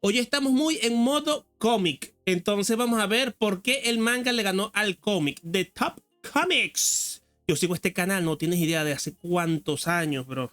Hoy estamos muy en modo cómic. Entonces vamos a ver por qué el manga le ganó al cómic. The Top Comics. Yo sigo este canal, no tienes idea de hace cuántos años, bro.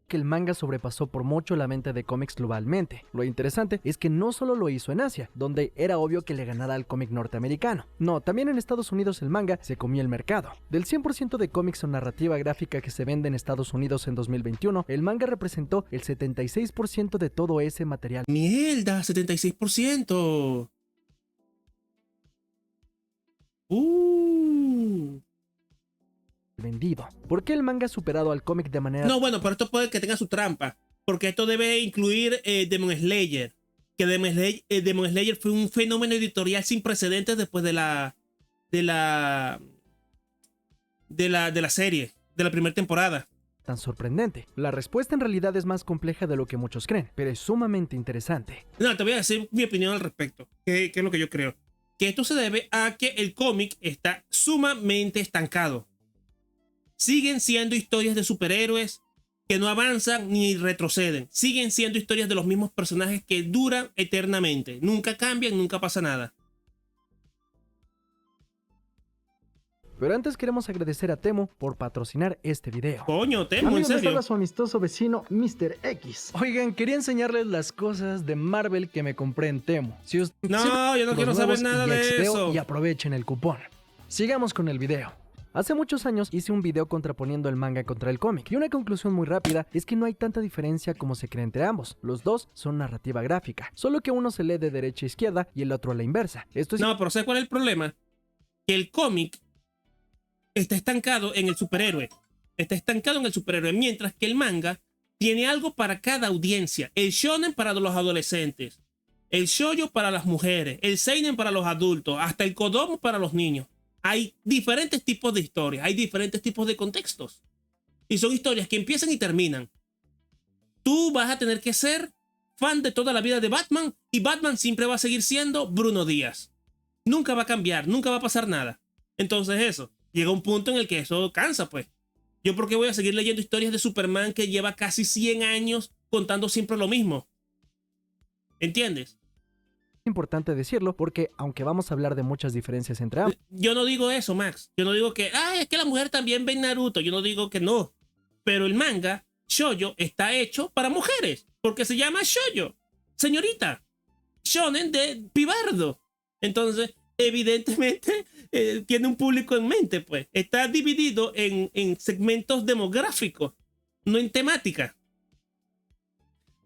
Que el manga sobrepasó por mucho la venta de cómics globalmente. Lo interesante es que no solo lo hizo en Asia, donde era obvio que le ganara al cómic norteamericano. No, también en Estados Unidos el manga se comió el mercado. Del 100% de cómics o narrativa gráfica que se vende en Estados Unidos en 2021, el manga representó el 76% de todo ese material. Mierda, 76%. Vendido. ¿Por qué el manga ha superado al cómic de manera... No, bueno, pero esto puede que tenga su trampa. Porque esto debe incluir Demon Slayer. Que Demon Slayer fue un fenómeno editorial sin precedentes después de la serie, de la primera temporada. Tan sorprendente? La respuesta en realidad es más compleja de lo que muchos creen, pero es sumamente interesante. No, te voy a decir mi opinión al respecto. ¿Qué es lo que yo creo? Que esto se debe a que el cómic está sumamente estancado. Siguen siendo historias de superhéroes que no avanzan ni retroceden. Siguen siendo historias de los mismos personajes que duran eternamente. Nunca cambian, nunca pasa nada. Pero antes queremos agradecer a Temu por patrocinar este video. Coño, Temu, ¿en serio? Habla su amistoso vecino Mr. X. Oigan, quería enseñarles las cosas de Marvel que me compré en Temu. Yo no quiero saber nada de eso. Y aprovechen el cupón. Sigamos con el video. Hace muchos años hice un video contraponiendo el manga contra el cómic, y una conclusión muy rápida es que no hay tanta diferencia como se cree entre ambos. Los dos son narrativa gráfica, solo que uno se lee de derecha a izquierda y el otro a la inversa. Esto es... No, pero ¿sabes cuál es el problema? Que el cómic está estancado en el superhéroe. Está estancado en el superhéroe, mientras que el manga tiene algo para cada audiencia. El shonen para los adolescentes, el shoujo para las mujeres, el seinen para los adultos, hasta el kodomo para los niños. Hay diferentes tipos de historias, hay diferentes tipos de contextos. Y son historias que empiezan y terminan. Tú vas a tener que ser fan de toda la vida de Batman y Batman siempre va a seguir siendo Bruno Díaz. Nunca va a cambiar, nunca va a pasar nada. Entonces eso, llega un punto en el que eso cansa, pues. ¿Yo por qué voy a seguir leyendo historias de Superman que lleva casi 100 años contando siempre lo mismo? ¿Entiendes? Importante decirlo porque aunque vamos a hablar de muchas diferencias entre ambos, yo no digo eso, Max. Yo no digo que es que la mujer también ve Naruto. Yo no digo que no. Pero el manga shoujo está hecho para mujeres porque se llama shoujo, señorita. Shonen de pibardo. Entonces, evidentemente tiene un público en mente, pues. Está dividido en segmentos demográficos, no en temática.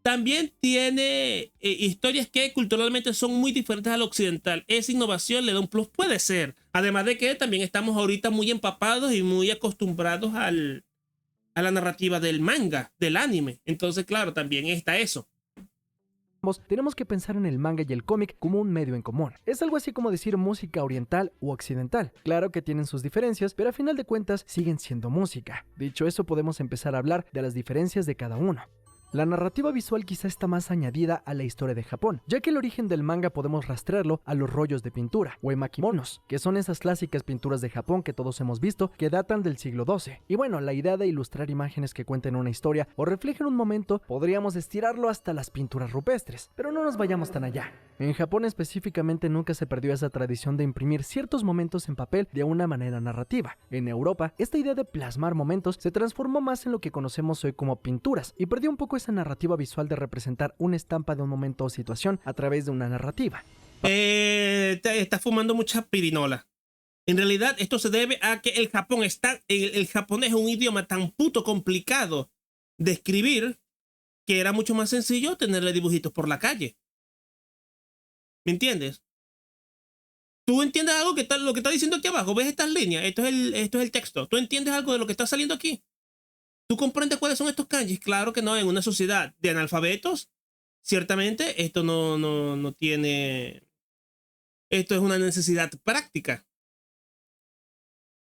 También tiene historias que culturalmente son muy diferentes al occidental. Esa innovación le da un plus, puede ser. Además de que también estamos ahorita muy empapados y muy acostumbrados a la narrativa del manga, del anime. Entonces, claro, también está eso. Tenemos que pensar en el manga y el cómic como un medio en común. Es algo así como decir música oriental u occidental. Claro que tienen sus diferencias, pero a final de cuentas siguen siendo música. Dicho eso, podemos empezar a hablar de las diferencias de cada uno. La narrativa visual quizá está más añadida a la historia de Japón, ya que el origen del manga podemos rastrearlo a los rollos de pintura, o emakimonos, que son esas clásicas pinturas de Japón que todos hemos visto que datan del siglo XII. Y bueno, la idea de ilustrar imágenes que cuenten una historia o reflejen un momento, podríamos estirarlo hasta las pinturas rupestres, pero no nos vayamos tan allá. En Japón específicamente nunca se perdió esa tradición de imprimir ciertos momentos en papel de una manera narrativa. En Europa, esta idea de plasmar momentos se transformó más en lo que conocemos hoy como pinturas, y perdió un poco esa narrativa visual de representar una estampa de un momento o situación a través de una narrativa. Está fumando mucha pirinola. En realidad esto se debe a que el japonés es un idioma tan puto complicado de escribir que era mucho más sencillo tenerle dibujitos por la calle. ¿Me entiendes? ¿Tú entiendes algo lo que está diciendo aquí abajo? ¿Ves estas líneas? Esto es el texto. ¿Tú entiendes algo de lo que está saliendo aquí? ¿Tú comprendes cuáles son estos kanjis? Claro que no. En una sociedad de analfabetos, ciertamente esto no tiene... Esto es una necesidad práctica.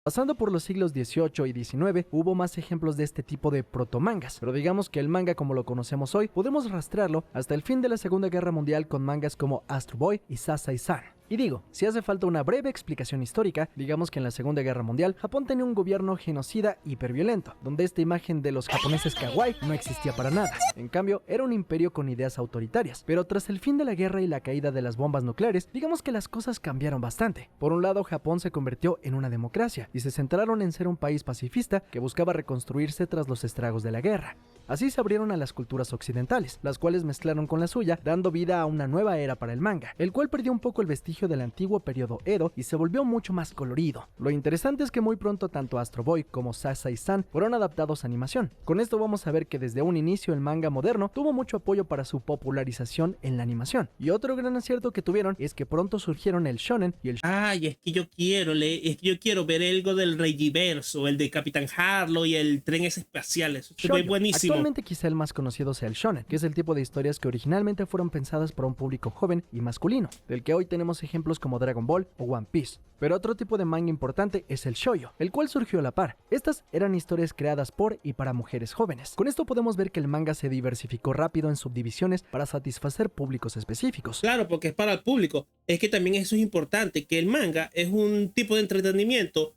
Pasando por los siglos XVIII y XIX, hubo más ejemplos de este tipo de protomangas, pero digamos que el manga como lo conocemos hoy, podemos rastrearlo hasta el fin de la Segunda Guerra Mundial con mangas como Astro Boy y Sasai-san. Y digo, si hace falta una breve explicación histórica, digamos que en la Segunda Guerra Mundial, Japón tenía un gobierno genocida hiperviolento, donde esta imagen de los japoneses kawaii no existía para nada. En cambio, era un imperio con ideas autoritarias. Pero tras el fin de la guerra y la caída de las bombas nucleares, digamos que las cosas cambiaron bastante. Por un lado, Japón se convirtió en una democracia y se centraron en ser un país pacifista que buscaba reconstruirse tras los estragos de la guerra. Así se abrieron a las culturas occidentales, las cuales mezclaron con la suya, dando vida a una nueva era para el manga, el cual perdió un poco el vestigio del antiguo periodo Edo y se volvió mucho más colorido. Lo interesante es que muy pronto tanto Astro Boy como Sasai-san fueron adaptados a animación. Con esto vamos a ver que desde un inicio el manga moderno tuvo mucho apoyo para su popularización en la animación. Y otro gran acierto que tuvieron es que pronto surgieron el shonen y el Ay, es que yo quiero leer, es que yo quiero ver algo del Reijiverso, el de Capitán Harlow y el tren ese espacial. Eso se ve shoujo. buenísimo. Actualmente quizá el más conocido sea el shonen, que es el tipo de historias que originalmente fueron pensadas para un público joven y masculino, del que hoy tenemos ejemplos como Dragon Ball o One Piece. Pero otro tipo de manga importante es el shoujo, el cual surgió a la par. Estas eran historias creadas por y para mujeres jóvenes. Con esto podemos ver que el manga se diversificó rápido en subdivisiones para satisfacer públicos específicos. Claro, porque es para el público. Es que también eso es importante, que el manga es un tipo de entretenimiento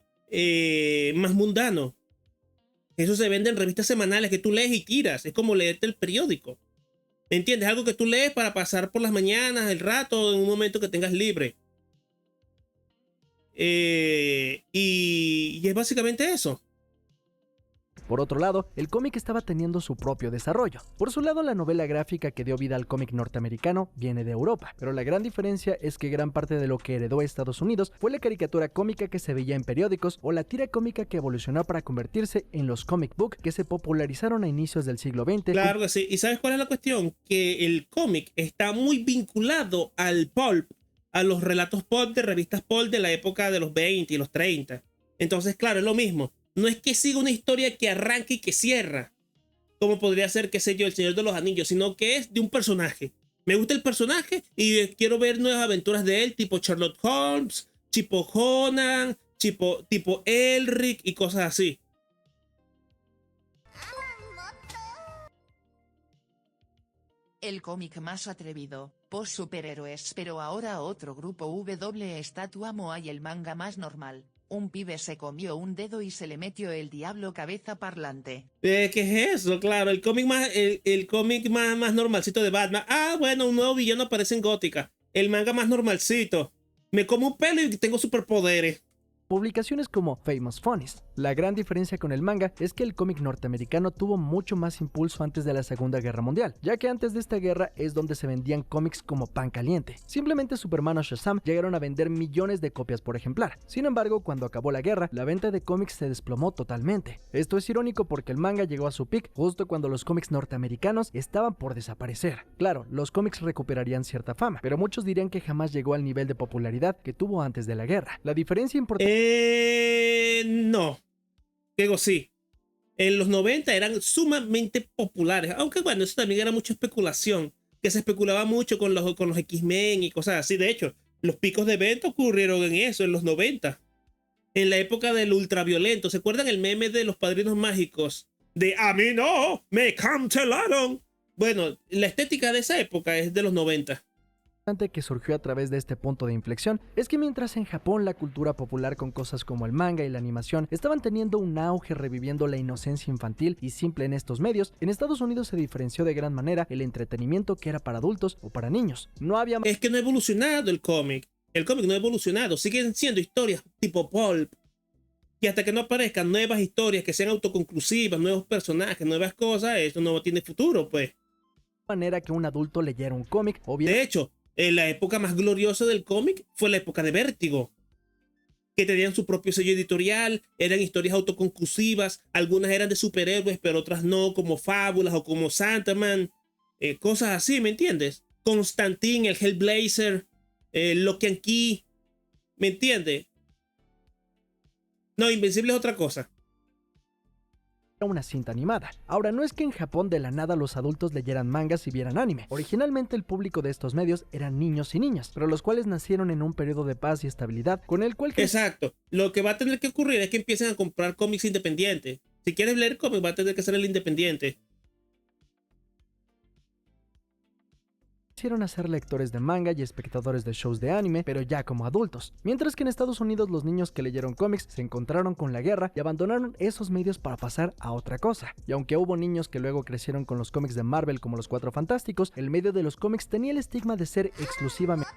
más mundano. Eso se vende en revistas semanales que tú lees y tiras. Es como leerte el periódico. ¿Me entiendes? Algo que tú lees para pasar por las mañanas, el rato, en un momento que tengas libre. Y es básicamente eso. Por otro lado, el cómic estaba teniendo su propio desarrollo. Por su lado, la novela gráfica que dio vida al cómic norteamericano viene de Europa, pero la gran diferencia es que gran parte de lo que heredó Estados Unidos fue la caricatura cómica que se veía en periódicos o la tira cómica que evolucionó para convertirse en los comic book que se popularizaron a inicios del siglo XX. Claro que sí. ¿Y sabes cuál es la cuestión? Que el cómic está muy vinculado al pulp, a los relatos pulp de revistas pulp de la época de los 20 y los 30. Entonces, claro, es lo mismo. No es que siga una historia que arranca y que cierra, como podría ser, qué sé yo, El Señor de los Anillos, sino que es de un personaje. Me gusta el personaje y quiero ver nuevas aventuras de él, tipo Sherlock Holmes, tipo Conan, tipo Elric y cosas así. El cómic más atrevido, post superhéroes, pero ahora otro grupo W estatua Moa y el manga más normal. Un pibe se comió un dedo y se le metió el diablo cabeza parlante. ¿Qué es eso? Claro, el cómic más normalcito de Batman. Ah, bueno, un nuevo villano aparece en Gótica. El manga más normalcito. Me como un pelo y tengo superpoderes. Publicaciones como Famous Funnies. La gran diferencia con el manga es que el cómic norteamericano tuvo mucho más impulso antes de la Segunda Guerra Mundial, ya que antes de esta guerra es donde se vendían cómics como pan caliente. Simplemente Superman o Shazam llegaron a vender millones de copias por ejemplar. Sin embargo, cuando acabó la guerra, la venta de cómics se desplomó totalmente. Esto es irónico porque el manga llegó a su pic justo cuando los cómics norteamericanos estaban por desaparecer. Claro, los cómics recuperarían cierta fama, pero muchos dirían que jamás llegó al nivel de popularidad que tuvo antes de la guerra. La diferencia importante No. Digo, sí. En los 90 eran sumamente populares. Aunque bueno, eso también era mucha especulación. Que se especulaba mucho con los X-Men y cosas así. De hecho, los picos de venta ocurrieron en eso, en los 90. En la época del ultraviolento. ¿Se acuerdan el meme de los Padrinos Mágicos? De a mí no, me cancelaron. Bueno, la estética de esa época es de los 90. que surgió a través de este punto de inflexión es que mientras en Japón la cultura popular con cosas como el manga y la animación estaban teniendo un auge reviviendo la inocencia infantil y simple en estos medios, en Estados Unidos se diferenció de gran manera el entretenimiento que era para adultos o para niños. No había... Es que no ha evolucionado el cómic. El cómic no ha evolucionado. Siguen siendo historias tipo pulp. Y hasta que no aparezcan nuevas historias que sean autoconclusivas, nuevos personajes, nuevas cosas, eso no tiene futuro, pues. manera que un adulto leyera un cómic o viera... De hecho, la época más gloriosa del cómic fue la época de Vértigo, que tenían su propio sello editorial, eran historias autoconclusivas, algunas eran de superhéroes, pero otras no, como Fábulas o como Sandman, cosas así, ¿me entiendes? Constantine, el Hellblazer, Lock and Key, ¿me entiendes? No, Invencible es otra cosa. una cinta animada. Ahora, no es que en Japón de la nada los adultos leyeran mangas y vieran anime. Originalmente el público de estos medios eran niños y niñas, pero los cuales nacieron en un periodo de paz y estabilidad con el cual... Exacto. Lo que va a tener que ocurrir es que empiecen a comprar cómics independientes. Si quieres leer cómics, va a tener que ser el independiente. Hicieron a ser lectores de manga y espectadores de shows de anime, pero ya como adultos. Mientras que en Estados Unidos los niños que leyeron cómics se encontraron con la guerra y abandonaron esos medios para pasar a otra cosa. Y aunque hubo niños que luego crecieron con los cómics de Marvel como los Cuatro Fantásticos, el medio de los cómics tenía el estigma de ser exclusivamente...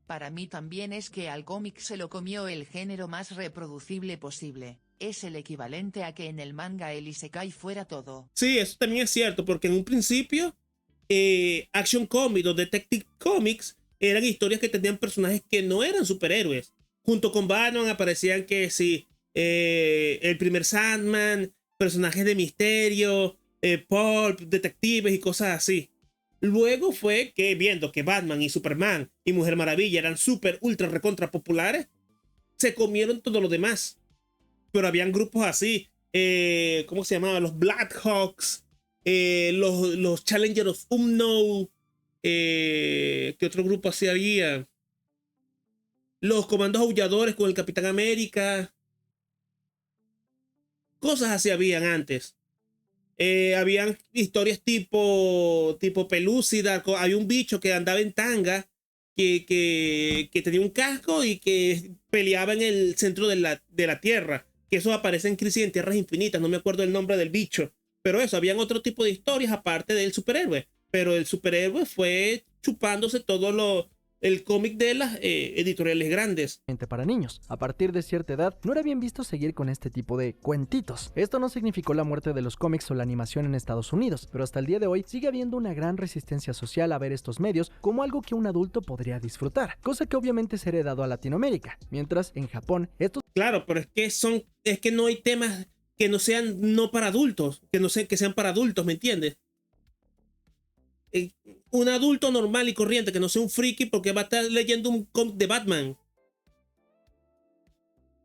Para mí también es que al cómic se lo comió el género más reproducible posible. Es el equivalente a que en el manga el isekai fuera todo. Sí, eso también es cierto, porque en un principio Action Comics o Detective Comics eran historias que tenían personajes que no eran superhéroes. Junto con Batman aparecían que sí, el primer Sandman, personajes de misterio, pulp, detectives y cosas así. Luego fue que viendo que Batman y Superman y Mujer Maravilla eran súper, ultra, recontra populares, se comieron todo lo demás. Pero habían grupos así, ¿cómo se llamaban? Los Blackhawks, los Challengers of Unknown, ¿qué otro grupo así había? Los Comandos Aulladores con el Capitán América. Cosas así habían antes. Habían historias tipo Pelúcida. Había un bicho que andaba en tanga, que tenía un casco y que peleaba en el centro de la Tierra. Que eso aparece en Crisis en Tierras Infinitas. No me acuerdo el nombre del bicho. Pero eso, habían otro tipo de historias aparte del superhéroe. Pero el superhéroe fue chupándose todo el cómic de las editoriales grandes. Para niños. A partir de cierta edad, no era bien visto seguir con este tipo de cuentitos. Esto no significó la muerte de los cómics o la animación en Estados Unidos, pero hasta el día de hoy sigue habiendo una gran resistencia social a ver estos medios como algo que un adulto podría disfrutar, cosa que obviamente se ha heredado a Latinoamérica, mientras en Japón estos... Claro, pero es que no hay temas que no sean no para adultos, que sean para adultos, ¿me entiendes? Un adulto normal y corriente que no sea un friki porque va a estar leyendo un cómic de Batman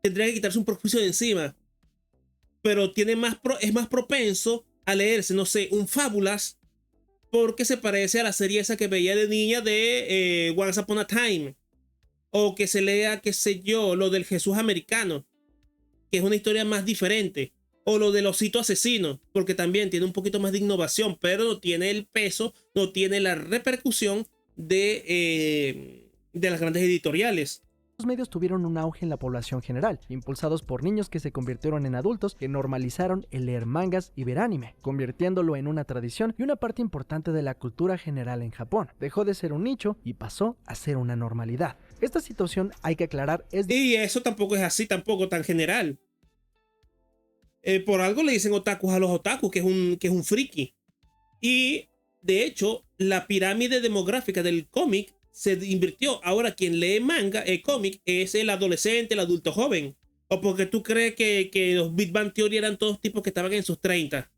tendría que quitarse un prejuicio de encima, pero es más propenso a leerse, no sé, un Fábulas porque se parece a la serie esa que veía de niña de Once Upon a Time, o que se lea, qué sé yo, lo del Jesús americano, que es una historia más diferente. O lo del osito asesino, porque también tiene un poquito más de innovación, pero no tiene el peso, no tiene la repercusión de las grandes editoriales. Los medios tuvieron un auge en la población general, impulsados por niños que se convirtieron en adultos que normalizaron el leer mangas y ver anime, convirtiéndolo en una tradición y una parte importante de la cultura general en Japón. Dejó de ser un nicho y pasó a ser una normalidad. Esta situación, hay que aclarar, Y eso tampoco es así, tampoco tan general. Por algo le dicen otakus a los otakus, que es un friki. Y de hecho, la pirámide demográfica del cómic se invirtió. Ahora quien lee manga, cómic, es el adolescente, el adulto joven. O porque tú crees que los Big Bang Theory eran todos tipos que estaban en sus 30.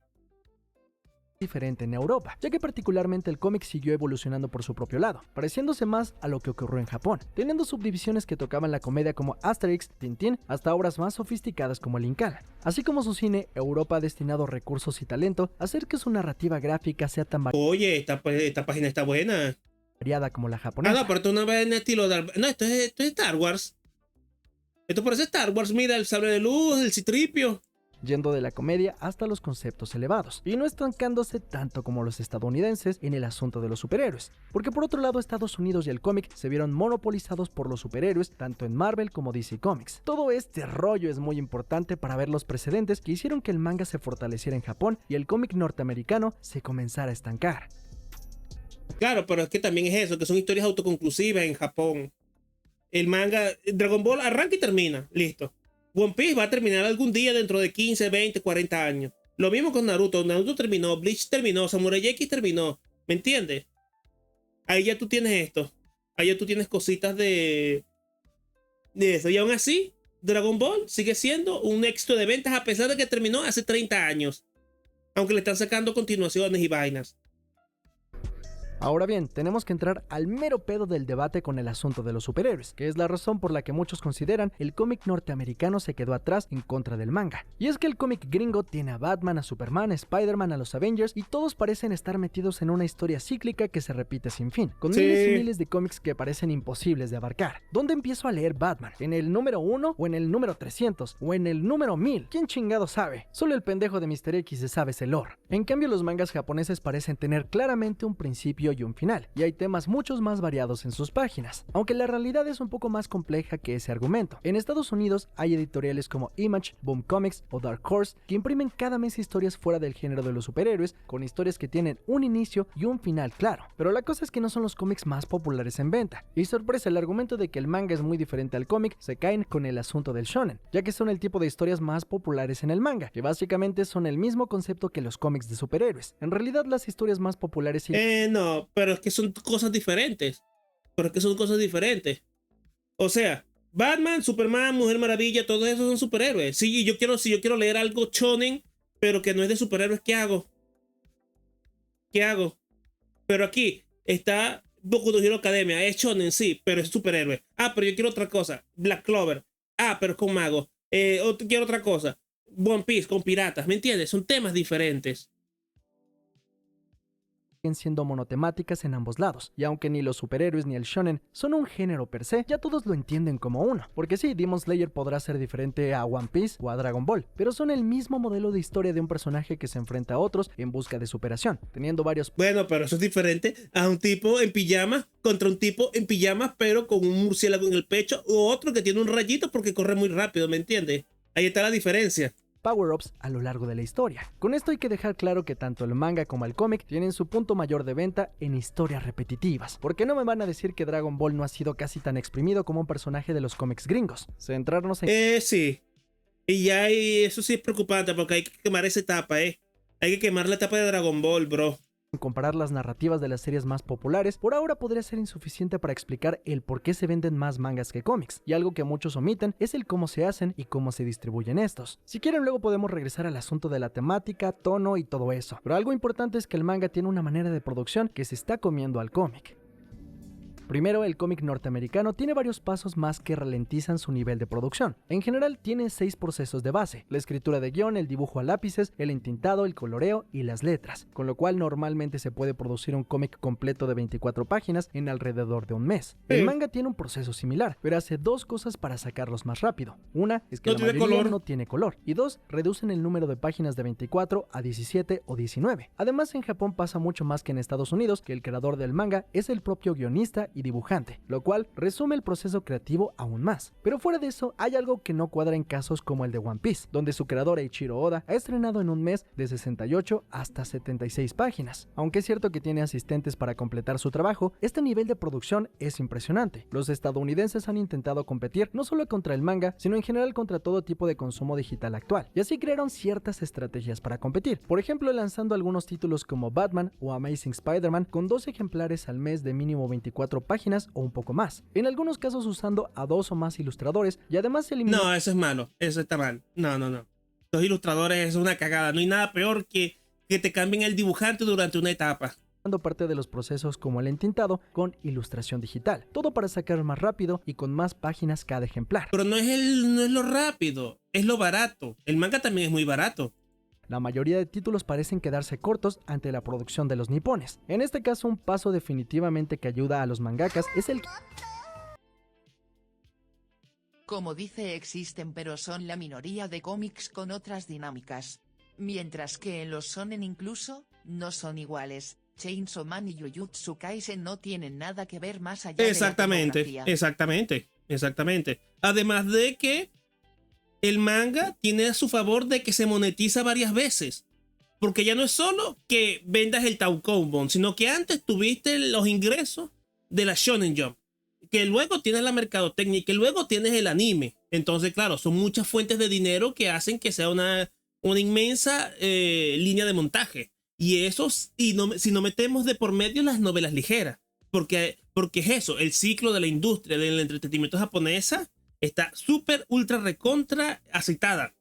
Diferente en Europa, ya que particularmente el cómic siguió evolucionando por su propio lado, pareciéndose más a lo que ocurrió en Japón, teniendo subdivisiones que tocaban la comedia como Asterix, Tintín, hasta obras más sofisticadas como el Incal. Así como su cine, Europa ha destinado recursos y talento a hacer que su narrativa gráfica sea tan Oye, esta página está buena. variada como la japonesa. Ah, no, pero esto no va en estilo de... No, esto es Star Wars. Esto parece Star Wars, mira, el sable de luz, el citripio. Yendo de la comedia hasta los conceptos elevados, y no estancándose tanto como los estadounidenses en el asunto de los superhéroes, porque por otro lado Estados Unidos y el cómic se vieron monopolizados por los superhéroes tanto en Marvel como DC Comics. Todo este rollo es muy importante para ver los precedentes que hicieron que el manga se fortaleciera en Japón y el cómic norteamericano se comenzara a estancar. Claro, pero es que también es eso, que son historias autoconclusivas en Japón. El manga, Dragon Ball arranca y termina, listo. One Piece va a terminar algún día dentro de 15, 20, 40 años. Lo mismo con Naruto. Naruto terminó, Bleach terminó, Samurai X terminó. ¿Me entiendes? Ahí ya tú tienes esto. Ahí ya tú tienes cositas de eso. Y aún así, Dragon Ball sigue siendo un éxito de ventas a pesar de que terminó hace 30 años. Aunque le están sacando continuaciones y vainas. Ahora bien, tenemos que entrar al mero pedo del debate con el asunto de los superhéroes, que es la razón por la que muchos consideran el cómic norteamericano se quedó atrás en contra del manga. Y es que el cómic gringo tiene a Batman, a Superman, a Spider-Man, a los Avengers, y todos parecen estar metidos en una historia cíclica que se repite sin fin, con miles y miles de cómics que parecen imposibles de abarcar. ¿Dónde empiezo a leer Batman? ¿En el número 1 o en el número 300 o en el número 1000? ¿Quién chingado sabe? Solo el pendejo de Mr. X se sabe ese lore. En cambio, los mangas japoneses parecen tener claramente un principio y un final, y hay temas muchos más variados en sus páginas, aunque la realidad es un poco más compleja que ese argumento. En Estados Unidos hay editoriales como Image, Boom Comics o Dark Horse que imprimen cada mes historias fuera del género de los superhéroes, con historias que tienen un inicio y un final claro. Pero la cosa es que no son los cómics más populares en venta, y sorpresa, el argumento de que el manga es muy diferente al cómic se caen con el asunto del shonen, ya que son el tipo de historias más populares en el manga, que básicamente son el mismo concepto que los cómics de superhéroes. En realidad, las historias más populares no, pero es que son cosas diferentes. Pero es que son cosas diferentes. O sea, Batman, Superman, Mujer Maravilla, todos esos son superhéroes. Sí, si yo quiero leer algo shonen, pero que no es de superhéroes, ¿qué hago? ¿Qué hago? Pero aquí está Boku no Hero Academia, es shonen, sí, pero es superhéroe. Ah, pero yo quiero otra cosa, Black Clover. Ah, pero es con magos. Quiero otra cosa, One Piece con piratas, ¿me entiendes? Son temas diferentes. siguen siendo monotemáticas en ambos lados, y aunque ni los superhéroes ni el shonen son un género per se, ya todos lo entienden como uno, porque sí, Demon Slayer podrá ser diferente a One Piece o a Dragon Ball, pero son el mismo modelo de historia de un personaje que se enfrenta a otros en busca de superación, teniendo varios... Bueno, pero eso es diferente a un tipo en pijama contra un tipo en pijamas pero con un murciélago en el pecho, o otro que tiene un rayito porque corre muy rápido, ¿me entiendes? Ahí está la diferencia. Power-ups a lo largo de la historia. Con esto hay que dejar claro que tanto el manga como el cómic tienen su punto mayor de venta en historias repetitivas, porque no me van a decir que Dragon Ball no ha sido casi tan exprimido como un personaje de los cómics gringos. Centrarnos en... Sí. Y eso sí es preocupante porque hay que quemar esa etapa, Hay que quemar la etapa de Dragon Ball, bro. comparar las narrativas de las series más populares, por ahora podría ser insuficiente para explicar el por qué se venden más mangas que cómics, y algo que muchos omiten es el cómo se hacen y cómo se distribuyen estos. Si quieren, luego podemos regresar al asunto de la temática, tono y todo eso, pero algo importante es que el manga tiene una manera de producción que se está comiendo al cómic. Primero, el cómic norteamericano tiene varios pasos más que ralentizan su nivel de producción. En general, tiene 6 procesos de base: la escritura de guión, el dibujo a lápices, el entintado, el coloreo y las letras, con lo cual normalmente se puede producir un cómic completo de 24 páginas en alrededor de un mes. El manga tiene un proceso similar, pero hace 2 cosas para sacarlos más rápido. Una es que la mayoría no tiene color, y 2, reducen el número de páginas de 24 a 17 o 19. Además, en Japón pasa mucho más que en Estados Unidos, que el creador del manga es el propio guionista y dibujante, lo cual resume el proceso creativo aún más. Pero fuera de eso, hay algo que no cuadra en casos como el de One Piece, donde su creador Eiichiro Oda ha estrenado en un mes de 68 hasta 76 páginas. Aunque es cierto que tiene asistentes para completar su trabajo, este nivel de producción es impresionante. Los estadounidenses han intentado competir no solo contra el manga, sino en general contra todo tipo de consumo digital actual, y así crearon ciertas estrategias para competir. Por ejemplo, lanzando algunos títulos como Batman o Amazing Spider-Man con 2 ejemplares al mes de mínimo 24 páginas o un poco más, en algunos casos usando a 2 o más ilustradores, y además se eliminó... No, eso es malo, eso está mal. No. Los ilustradores es una cagada, no hay nada peor que te cambien el dibujante durante una etapa. parte de los procesos como el entintado con ilustración digital, todo para sacar más rápido y con más páginas cada ejemplar. Pero no es lo rápido, es lo barato. El manga también es muy barato. La mayoría de títulos parecen quedarse cortos ante la producción de los nipones. En este caso, un paso definitivamente que ayuda a los mangakas es el... Como dice, existen pero son la minoría de cómics con otras dinámicas. Mientras que en los shonen incluso, no son iguales. Chainsaw Man y Jujutsu Kaisen no tienen nada que ver más allá de la Exactamente. Además de que el manga tiene a su favor de que se monetiza varias veces. Porque ya no es solo que vendas el tankobon, sino que antes tuviste los ingresos de la Shonen Jump, que luego tienes la mercadotecnia y que luego tienes el anime. Entonces, claro, son muchas fuentes de dinero que hacen que sea una inmensa línea de montaje. Y eso, si no metemos de por medio las novelas ligeras, porque es eso, el ciclo de la industria del entretenimiento japonesa está súper, ultra, recontra aceitada.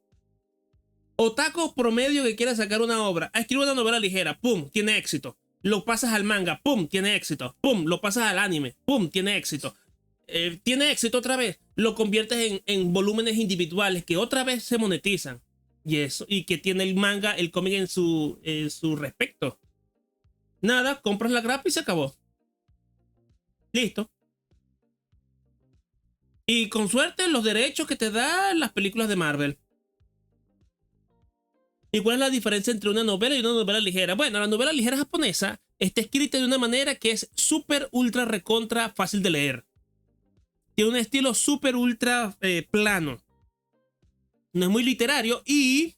Otaku promedio que quiera sacar una obra, escribe una novela ligera, ¡pum!, tiene éxito. Lo pasas al manga, ¡pum! Tiene éxito. ¡Pum! Lo pasas al anime, ¡pum! Tiene éxito. Tiene éxito otra vez. Lo conviertes en volúmenes individuales que otra vez se monetizan. Y eso, y que tiene el manga, el cómic en su respecto. Nada, compras la grapa y se acabó. Listo. Y con suerte los derechos que te dan las películas de Marvel. ¿Y cuál es la diferencia entre una novela y una novela ligera? Bueno, la novela ligera japonesa está escrita de una manera que es súper, ultra, recontra fácil de leer. Tiene un estilo súper, ultra plano. No es muy literario y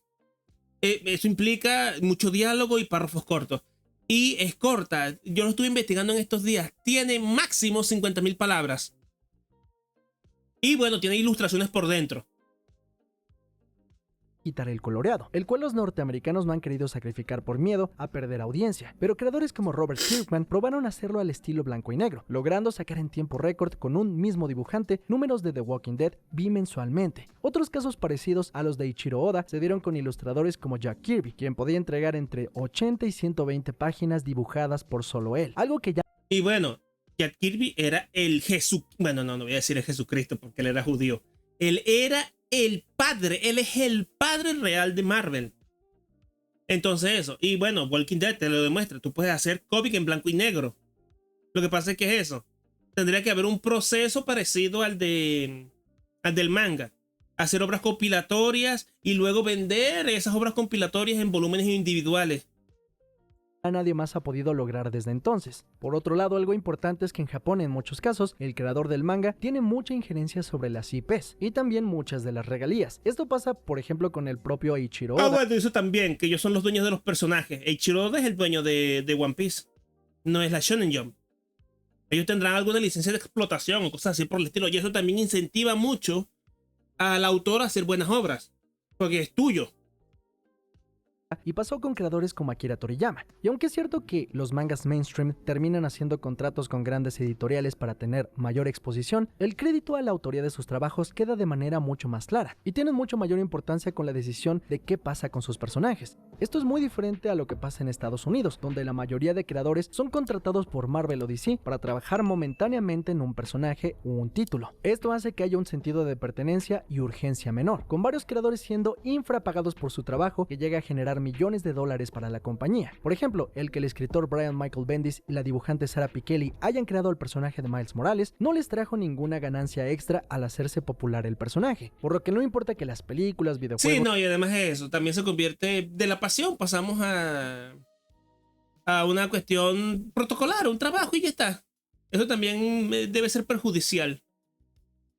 eso implica mucho diálogo y párrafos cortos. Y es corta. Yo lo estuve investigando en estos días. Tiene máximo 50.000 palabras. Y bueno, tiene ilustraciones por dentro. Quitar el coloreado, el cual los norteamericanos no han querido sacrificar por miedo a perder audiencia, pero creadores como Robert Kirkman probaron hacerlo al estilo blanco y negro, logrando sacar en tiempo récord con un mismo dibujante números de The Walking Dead bimensualmente. Otros casos parecidos a los de Ichiro Oda se dieron con ilustradores como Jack Kirby, quien podía entregar entre 80 y 120 páginas dibujadas por solo él, algo que ya... Y bueno, Jack Kirby era el Jesús... Bueno, no voy a decir el Jesucristo porque él era judío. Él era el padre, él es el padre real de Marvel. Entonces eso, y bueno, Walking Dead te lo demuestra, tú puedes hacer cómic en blanco y negro. Lo que pasa es que es eso, tendría que haber un proceso parecido al del manga. Hacer obras compilatorias y luego vender esas obras compilatorias en volúmenes individuales. Nadie más ha podido lograr desde entonces. Por otro lado, algo importante es que en Japón, en muchos casos, el creador del manga tiene mucha injerencia sobre las IPs y también muchas de las regalías. Esto pasa, por ejemplo, con el propio Eiichiro Oda. Bueno, eso también, que ellos son los dueños de los personajes. Eiichiro Oda es el dueño de One Piece, no es la Shonen Jump. Ellos tendrán alguna licencia de explotación o cosas así por el estilo, y eso también incentiva mucho al autor a hacer buenas obras, porque es tuyo. Y pasó con creadores como Akira Toriyama. Y aunque es cierto que los mangas mainstream terminan haciendo contratos con grandes editoriales para tener mayor exposición, el crédito a la autoría de sus trabajos queda de manera mucho más clara y tienen mucho mayor importancia con la decisión de qué pasa con sus personajes. Esto es muy diferente a lo que pasa en Estados Unidos, donde la mayoría de creadores son contratados por Marvel o DC para trabajar momentáneamente en un personaje o un título. Esto hace que haya un sentido de pertenencia y urgencia menor, con varios creadores siendo infrapagados por su trabajo que llega a generar millones de dólares para la compañía. Por ejemplo, el que el escritor Brian Michael Bendis y la dibujante Sarah Pikeli hayan creado el personaje de Miles Morales no les trajo ninguna ganancia extra al hacerse popular el personaje, por lo que no importa que las películas, videojuegos... Sí, no, y además eso, también se convierte de la pasión, pasamos a una cuestión protocolar, un trabajo y ya está. Eso también debe ser perjudicial.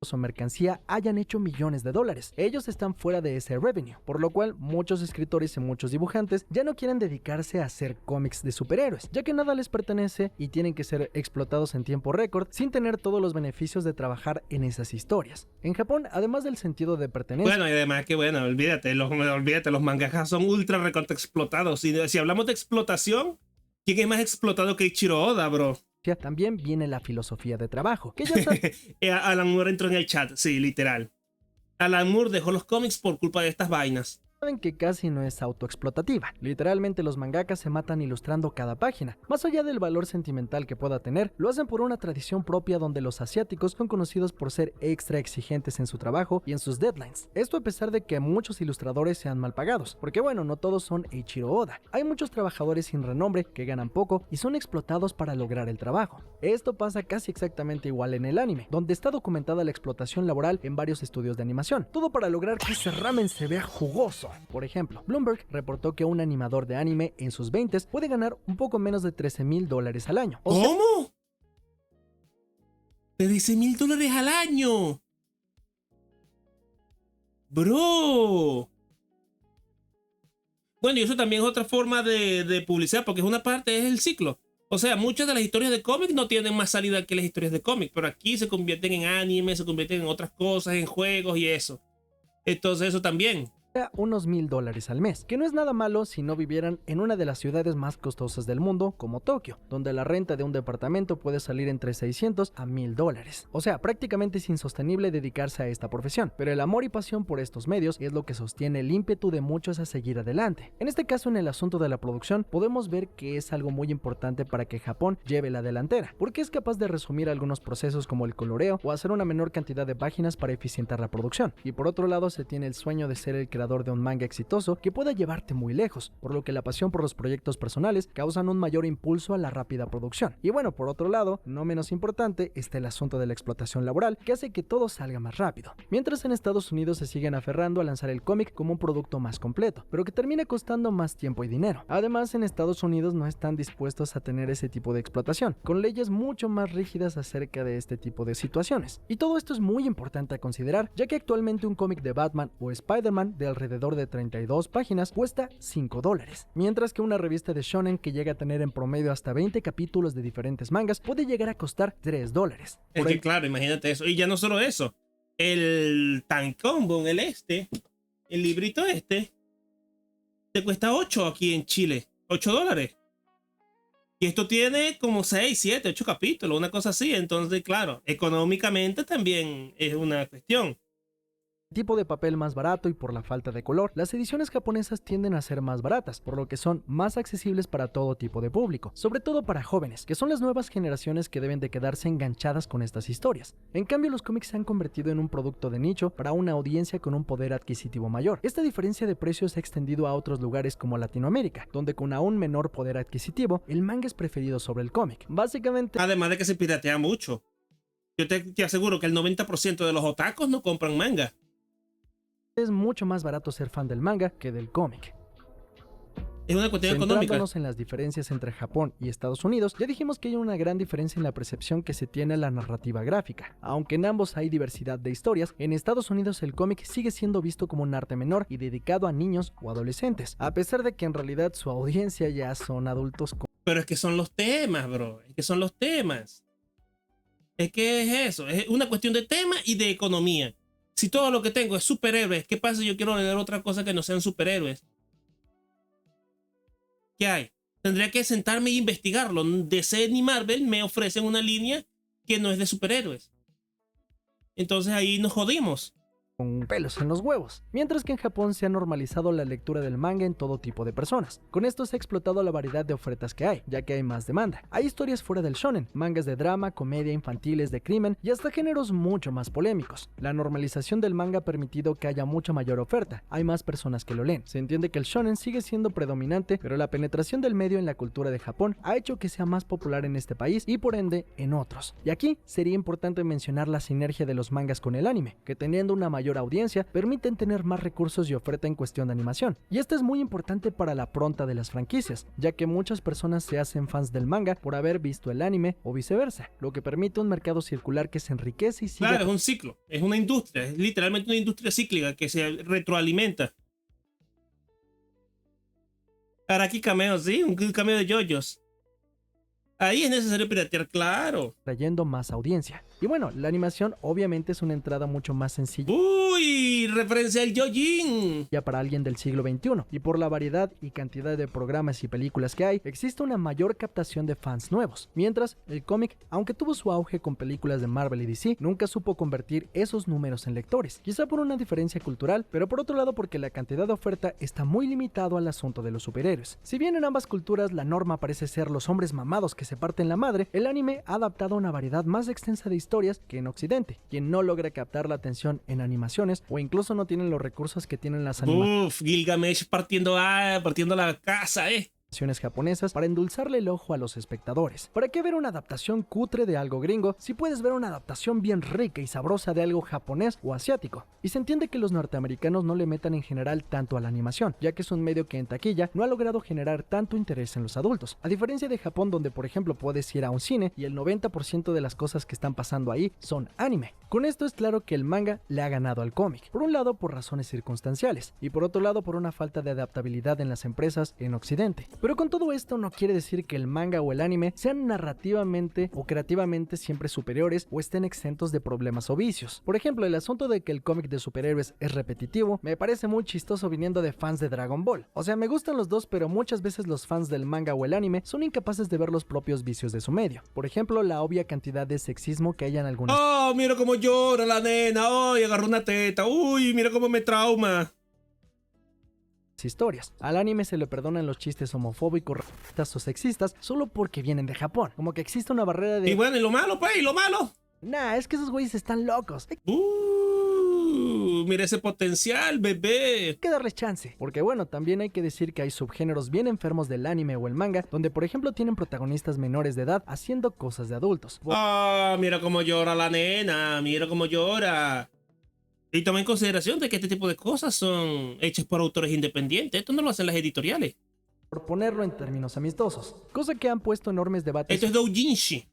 O mercancía hayan hecho millones de dólares. Ellos están fuera de ese revenue, por lo cual muchos escritores y muchos dibujantes ya no quieren dedicarse a hacer cómics de superhéroes, ya que nada les pertenece y tienen que ser explotados en tiempo récord sin tener todos los beneficios de trabajar en esas historias. En Japón, además del sentido de pertenencia... Bueno, y además que bueno, olvídate, los mangakas son ultra recontra explotados. Si hablamos de explotación, ¿quién es más explotado que Ichiro Oda, bro? También viene la filosofía de trabajo, que ya saben... Alan Moore entró en el chat, sí, literal. Alan Moore dejó los cómics por culpa de estas vainas. Saben que casi no es autoexplotativa. Literalmente los mangakas se matan ilustrando cada página. Más allá del valor sentimental que pueda tener, lo hacen por una tradición propia donde los asiáticos son conocidos por ser extra exigentes en su trabajo y en sus deadlines. Esto a pesar de que muchos ilustradores sean mal pagados, porque bueno, no todos son Eiichiro Oda. Hay muchos trabajadores sin renombre que ganan poco y son explotados para lograr el trabajo. Esto pasa casi exactamente igual en el anime, donde está documentada la explotación laboral en varios estudios de animación. Todo para lograr que ese ramen se vea jugoso. Por ejemplo, Bloomberg reportó que un animador de anime en sus 20s puede ganar un poco menos de $13,000 al año. ¿Cómo? $13,000 al año. Bro. Bueno, y eso también es otra forma de publicidad, porque es una parte, es el ciclo. O sea, muchas de las historias de cómic no tienen más salida que las historias de cómic, pero aquí se convierten en anime, se convierten en otras cosas, en juegos y eso. Entonces eso también. unos $1000 al mes, que no es nada malo si no vivieran en una de las ciudades más costosas del mundo, como Tokio, donde la renta de un departamento puede salir entre $600 a $1000. O sea, prácticamente es insostenible dedicarse a esta profesión, pero el amor y pasión por estos medios es lo que sostiene el ímpetu de muchos a seguir adelante. En este caso, en el asunto de la producción, podemos ver que es algo muy importante para que Japón lleve la delantera, porque es capaz de resumir algunos procesos como el coloreo o hacer una menor cantidad de páginas para eficientar la producción. Y por otro lado, se tiene el sueño de ser el creador de un manga exitoso que pueda llevarte muy lejos, por lo que la pasión por los proyectos personales causan un mayor impulso a la rápida producción. Y bueno, por otro lado, no menos importante, está el asunto de la explotación laboral, que hace que todo salga más rápido. Mientras en Estados Unidos se siguen aferrando a lanzar el cómic como un producto más completo, pero que termina costando más tiempo y dinero. Además, en Estados Unidos no están dispuestos a tener ese tipo de explotación, con leyes mucho más rígidas acerca de este tipo de situaciones. Y todo esto es muy importante a considerar, ya que actualmente un cómic de Batman o Spider-Man de alrededor de 32 páginas cuesta $5, mientras que una revista de shonen que llega a tener en promedio hasta 20 capítulos de diferentes mangas puede llegar a costar $3. Es que claro, imagínate eso. Y ya no solo eso, el tankobon, el librito te cuesta 8 aquí en Chile, $8. Y esto tiene como 6, 7, 8 capítulos, una cosa así. Entonces, claro, económicamente también es una cuestión. Tipo de papel más barato y por la falta de color, las ediciones japonesas tienden a ser más baratas, por lo que son más accesibles para todo tipo de público, sobre todo para jóvenes, que son las nuevas generaciones que deben de quedarse enganchadas con estas historias. En cambio, los cómics se han convertido en un producto de nicho para una audiencia con un poder adquisitivo mayor. Esta diferencia de precios se ha extendido a otros lugares como Latinoamérica, donde con aún menor poder adquisitivo, el manga es preferido sobre el cómic. Básicamente, además de que se piratea mucho. Yo te aseguro que el 90% de los otakus no compran manga. es mucho más barato ser fan del manga que del cómic. Es una cuestión económica. Centrándonos en las diferencias entre Japón y Estados Unidos, ya dijimos que hay una gran diferencia en la percepción que se tiene a la narrativa gráfica. Aunque en ambos hay diversidad de historias, en Estados Unidos el cómic sigue siendo visto como un arte menor y dedicado a niños o adolescentes, a pesar de que en realidad su audiencia ya son adultos. Pero es que son los temas, bro. Es que son los temas. Es que es eso. Es una cuestión de tema y de economía. Si todo lo que tengo es superhéroes, ¿qué pasa si yo quiero leer otra cosa que no sean superhéroes? ¿Qué hay? Tendría que sentarme e investigarlo. DC ni Marvel me ofrecen una línea que no es de superhéroes. Entonces ahí nos jodimos. Con pelos en los huevos, mientras que en Japón se ha normalizado la lectura del manga en todo tipo de personas. Con esto se ha explotado la variedad de ofertas que hay, ya que hay más demanda. Hay historias fuera del shonen, mangas de drama, comedia, infantiles, de crimen y hasta géneros mucho más polémicos. La normalización del manga ha permitido que haya mucha mayor oferta, hay más personas que lo leen. Se entiende que el shonen sigue siendo predominante, pero la penetración del medio en la cultura de Japón ha hecho que sea más popular en este país y por ende en otros. Y aquí sería importante mencionar la sinergia de los mangas con el anime, que teniendo una mayor audiencia permiten tener más recursos y oferta en cuestión de animación. Y esto es muy importante para la pronta de las franquicias, ya que muchas personas se hacen fans del manga por haber visto el anime o viceversa, lo que permite un mercado circular que se enriquece y sigue. Claro, es un ciclo, es una industria, es literalmente una industria cíclica que se retroalimenta. Araki cameo, sí, un cameo de JoJo's. Ahí es necesario piratear, claro. Trayendo más audiencia. Y bueno, la animación obviamente es una entrada mucho más sencilla. ¡Uy! Referencia al Yojin. Ya para alguien del siglo XXI. Y por la variedad y cantidad de programas y películas que hay, existe una mayor captación de fans nuevos. Mientras, el cómic, aunque tuvo su auge con películas de Marvel y DC, nunca supo convertir esos números en lectores. Quizá por una diferencia cultural, pero por otro lado porque la cantidad de oferta está muy limitado al asunto de los superhéroes. Si bien en ambas culturas la norma parece ser los hombres mamados que se parten la madre, el anime ha adaptado una variedad más extensa de historias que en Occidente. Quien no logra captar la atención en animaciones o incluso no tienen los recursos que tienen las animaciones. Gilgamesh partiendo la casa, japonesas para endulzarle el ojo a los espectadores. ¿Para qué ver una adaptación cutre de algo gringo si puedes ver una adaptación bien rica y sabrosa de algo japonés o asiático? Y se entiende que los norteamericanos no le metan en general tanto a la animación, ya que es un medio que en taquilla no ha logrado generar tanto interés en los adultos. A diferencia de Japón, donde por ejemplo puedes ir a un cine y el 90% de las cosas que están pasando ahí son anime. Con esto es claro que el manga le ha ganado al cómic. Por un lado por razones circunstanciales y por otro lado por una falta de adaptabilidad en las empresas en Occidente. Pero con todo esto no quiere decir que el manga o el anime sean narrativamente o creativamente siempre superiores o estén exentos de problemas o vicios. Por ejemplo, el asunto de que el cómic de superhéroes es repetitivo me parece muy chistoso viniendo de fans de Dragon Ball. O sea, me gustan los dos, pero muchas veces los fans del manga o el anime son incapaces de ver los propios vicios de su medio. Por ejemplo, la obvia cantidad de sexismo que hay en algunas Oh, mira cómo llora la nena. Ay, agarró una teta. Uy, mira cómo me trauma. historias. Al anime se le perdonan los chistes homofóbicos, racistas o sexistas solo porque vienen de Japón. Como que existe una barrera de... Y bueno, ¿y lo malo, pues? ¿Y lo malo? Nah, es que esos güeyes están locos. Mira ese potencial, bebé. Hay que darles chance. Porque bueno, también hay que decir que hay subgéneros bien enfermos del anime o el manga, donde por ejemplo tienen protagonistas menores de edad haciendo cosas de adultos. Ah, mira cómo llora la nena. Mira cómo llora. Y toma en consideración de que este tipo de cosas son hechas por autores independientes. Esto no lo hacen las editoriales. Por ponerlo en términos amistosos. Cosa que han puesto enormes debates. Esto es doujinshi.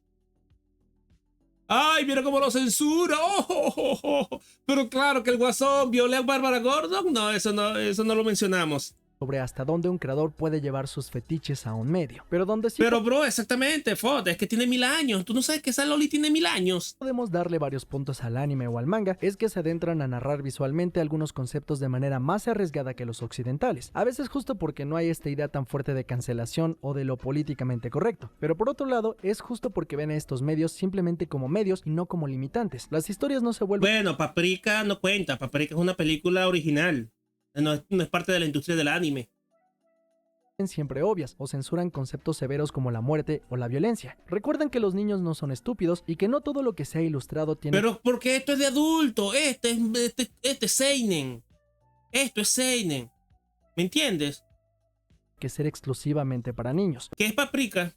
¡Ay, mira cómo lo censura! ¡Oh! Pero claro que el Guasón violó a Bárbara Gordon. No, eso no lo mencionamos. Sobre hasta dónde un creador puede llevar sus fetiches a un medio. Pero donde sí Pero bro, exactamente, Fod, es que tiene 1000 años. Tú no sabes que esa Loli tiene 1000 años. podemos darle varios puntos al anime o al manga, es que se adentran a narrar visualmente algunos conceptos de manera más arriesgada que los occidentales. A veces justo porque no hay esta idea tan fuerte de cancelación o de lo políticamente correcto. Pero por otro lado, es justo porque ven a estos medios simplemente como medios y no como limitantes. Las historias no se vuelven... Bueno, Paprika no cuenta. Paprika es una película original. No es parte de la industria del anime. siempre obvias o censuran conceptos severos como la muerte o la violencia. Recuerden que los niños no son estúpidos y que no todo lo que sea ilustrado tiene... Pero porque esto es de adulto. Este es seinen. Esto es seinen. ¿Me entiendes? que ser exclusivamente para niños. ¿Qué es Paprika?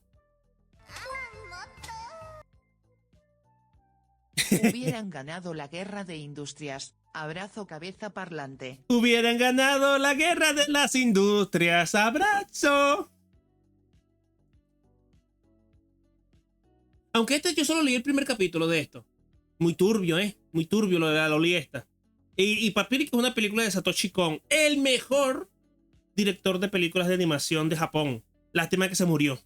Hubieran ganado la guerra de industrias. Abrazo cabeza parlante. Hubieran ganado la guerra de las industrias. ¡Abrazo! Aunque yo solo leí el primer capítulo de esto. Muy turbio, muy turbio lo de la Loli esta. Y Paprika es una película de Satoshi Kon, el mejor director de películas de animación de Japón. Lástima que se murió.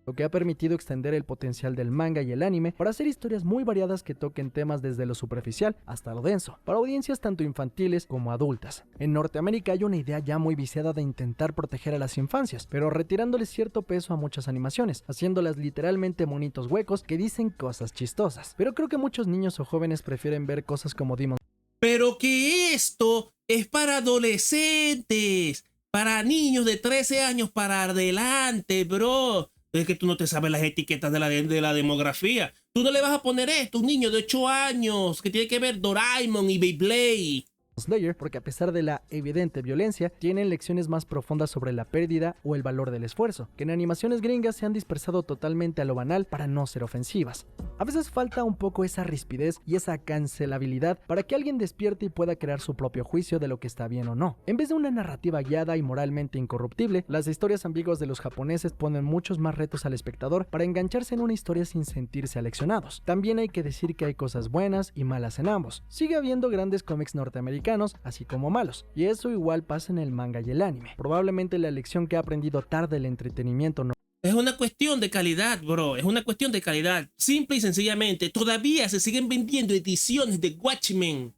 Lo que ha permitido extender el potencial del manga y el anime para hacer historias muy variadas que toquen temas desde lo superficial hasta lo denso, para audiencias tanto infantiles como adultas. En Norteamérica hay una idea ya muy viciada de intentar proteger a las infancias, pero retirándole cierto peso a muchas animaciones, haciéndolas literalmente monitos huecos que dicen cosas chistosas. Pero creo que muchos niños o jóvenes prefieren ver cosas como Demon. Pero que esto es para adolescentes, para niños de 13 años para adelante, bro. Es que tú no te sabes las etiquetas de la demografía. Tú no le vas a poner esto a un niño de 8 años que tiene que ver Doraemon y Beyblade. Slayer, porque a pesar de la evidente violencia, tienen lecciones más profundas sobre la pérdida o el valor del esfuerzo, que en animaciones gringas se han dispersado totalmente a lo banal para no ser ofensivas. A veces falta un poco esa rispidez y esa cancelabilidad para que alguien despierte y pueda crear su propio juicio de lo que está bien o no. En vez de una narrativa guiada y moralmente incorruptible, las historias ambiguas de los japoneses ponen muchos más retos al espectador para engancharse en una historia sin sentirse aleccionados. También hay que decir que hay cosas buenas y malas en ambos. Sigue habiendo grandes cómics norteamericanos así como malos, y eso igual pasa en el manga y el anime. Probablemente la lección que ha aprendido tarde el entretenimiento no... Es una cuestión de calidad, bro. Es una cuestión de calidad. Simple y sencillamente, todavía se siguen vendiendo ediciones de Watchmen.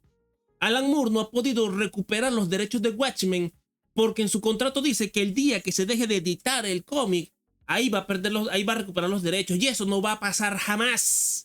Alan Moore no ha podido recuperar los derechos de Watchmen porque en su contrato dice que el día que se deje de editar el cómic, ahí va a recuperar los derechos, y eso no va a pasar jamás.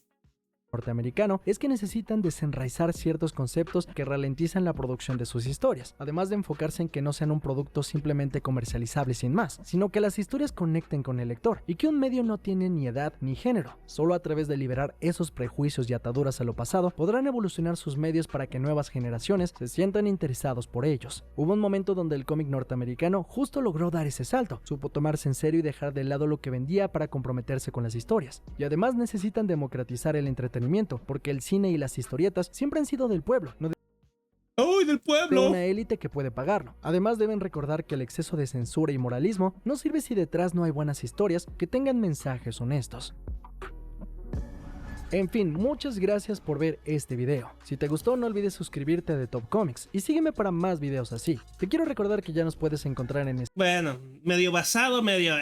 norteamericano es que necesitan desenraizar ciertos conceptos que ralentizan la producción de sus historias, además de enfocarse en que no sean un producto simplemente comercializable sin más, sino que las historias conecten con el lector y que un medio no tiene ni edad ni género. Solo a través de liberar esos prejuicios y ataduras a lo pasado podrán evolucionar sus medios para que nuevas generaciones se sientan interesados por ellos. Hubo un momento donde el cómic norteamericano justo logró dar ese salto, supo tomarse en serio y dejar de lado lo que vendía para comprometerse con las historias, y además necesitan democratizar el entretenimiento porque el cine y las historietas siempre han sido del pueblo, no ¡Uy, del de pueblo! una élite que puede pagarlo. Además deben recordar que el exceso de censura y moralismo no sirve si detrás no hay buenas historias que tengan mensajes honestos. En fin, muchas gracias por ver este video. Si te gustó, no olvides suscribirte a The Top Comics y sígueme para más videos así. Te quiero recordar que ya nos puedes encontrar en Bueno, medio basado, medio...